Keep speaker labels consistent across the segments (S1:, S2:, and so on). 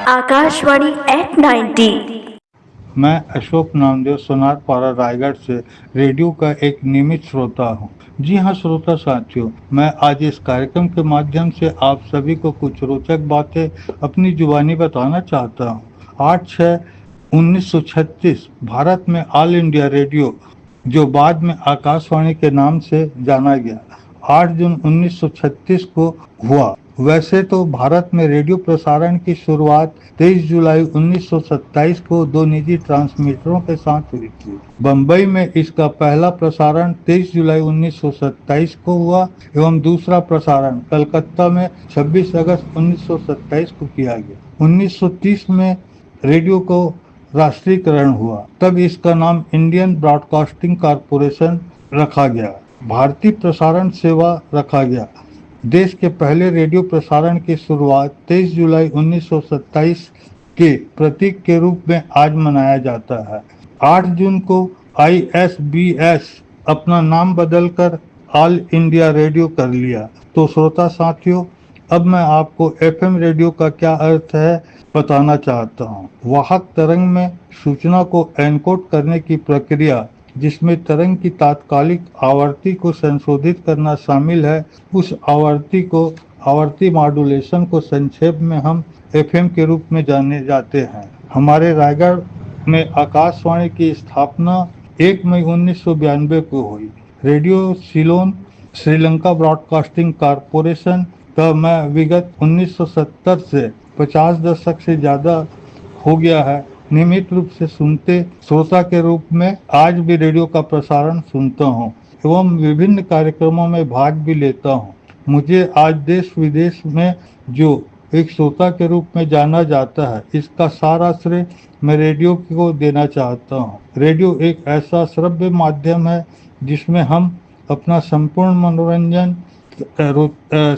S1: Akashvani eight 90।
S2: मैं अशोक नामदेव सोनारपाड़ा रायगढ़ से radio का एक नियमित श्रोता हूँ। जी हाँ श्रोता साथियों, मैं आज इस कार्यक्रम के माध्यम से आप सभी को कुछ रोचक बातें अपनी जुबानी बताना चाहता हूँ। 8/6/1936 भारत में ऑल इंडिया रेडियो, जो बाद में आकाशवाणी के नाम से जाना गया, 8 जून 1936 को हुआ। वैसे तो भारत में रेडियो प्रसारण की शुरुआत 23 जुलाई 1927 को दो निजी ट्रांसमीटरों के साथ हुई थी। बम्बई में इसका पहला प्रसारण 23 जुलाई 1927 को हुआ एवं दूसरा प्रसारण कलकत्ता में 26 अगस्त 1927 को किया गया। 1930 में रेडियो को राष्ट्रीयकरण हुआ, तब इसका नाम इंडियन ब्रॉडकास्टिंग कॉरपोरेशन रखा गया, भारतीय प्रसारण सेवा रखा गया। देश के पहले रेडियो प्रसारण की शुरुआत 23 जुलाई 1927 के प्रतीक के रूप में आज मनाया जाता है। 8 जून को ISBS अपना नाम बदलकर ऑल इंडिया रेडियो कर लिया। तो श्रोता साथियों, अब मैं आपको FM रेडियो का क्या अर्थ है बताना चाहता हूँ। वाहक तरंग में सूचना को एनकोड करने की प्रक्रिया, जिसमें तरंग की तात्कालिक आवृत्ति को संशोधित करना शामिल है, उस आवर्ती मॉड्यूलेशन को संक्षेप में हम FM के रूप में जाने जाते हैं। हमारे रायगढ़ में आकाशवाणी की स्थापना 1 मई 1992 को हुई। Radio Ceylon Sri Lanka broadcasting corporation का मैं विगत 1970 से 50 दशक से ज़्यादा हो गया है नियमित रूप से सुनते श्रोता के रूप में आज भी रेडियो का प्रसारण सुनता हूँ एवं विभिन्न कार्यक्रमों में भाग भी लेता हूँ। मुझे आज देश विदेश में जो एक श्रोता के रूप में जाना जाता है, इसका सारा श्रेय मैं रेडियो को देना चाहता हूँ। रेडियो एक ऐसा श्रव्य माध्यम है जिसमें हम अपना संपूर्ण मनोरंजन,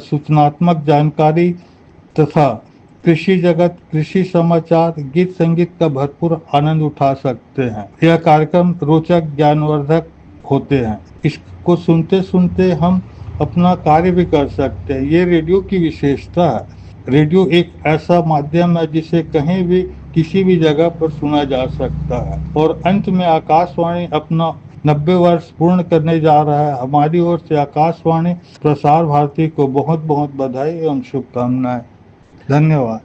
S2: सूचनात्मक जानकारी तथा कृषि जगत, कृषि समाचार, गीत संगीत का भरपूर आनंद उठा सकते हैं। यह कार्यक्रम रोचक, ज्ञानवर्धक होते हैं। इसको सुनते सुनते हम अपना कार्य भी कर सकते हैं। ये रेडियो की विशेषता है। रेडियो एक ऐसा माध्यम है जिसे कहीं भी किसी भी जगह पर सुना जा सकता है। और अंत में आकाशवाणी अपना 90 वर्ष पूर्ण करने जा रहा है। हमारी ओर से आकाशवाणी प्रसार भारती को बहुत बहुत बधाई एवं शुभकामनाएं। धन्यवाद।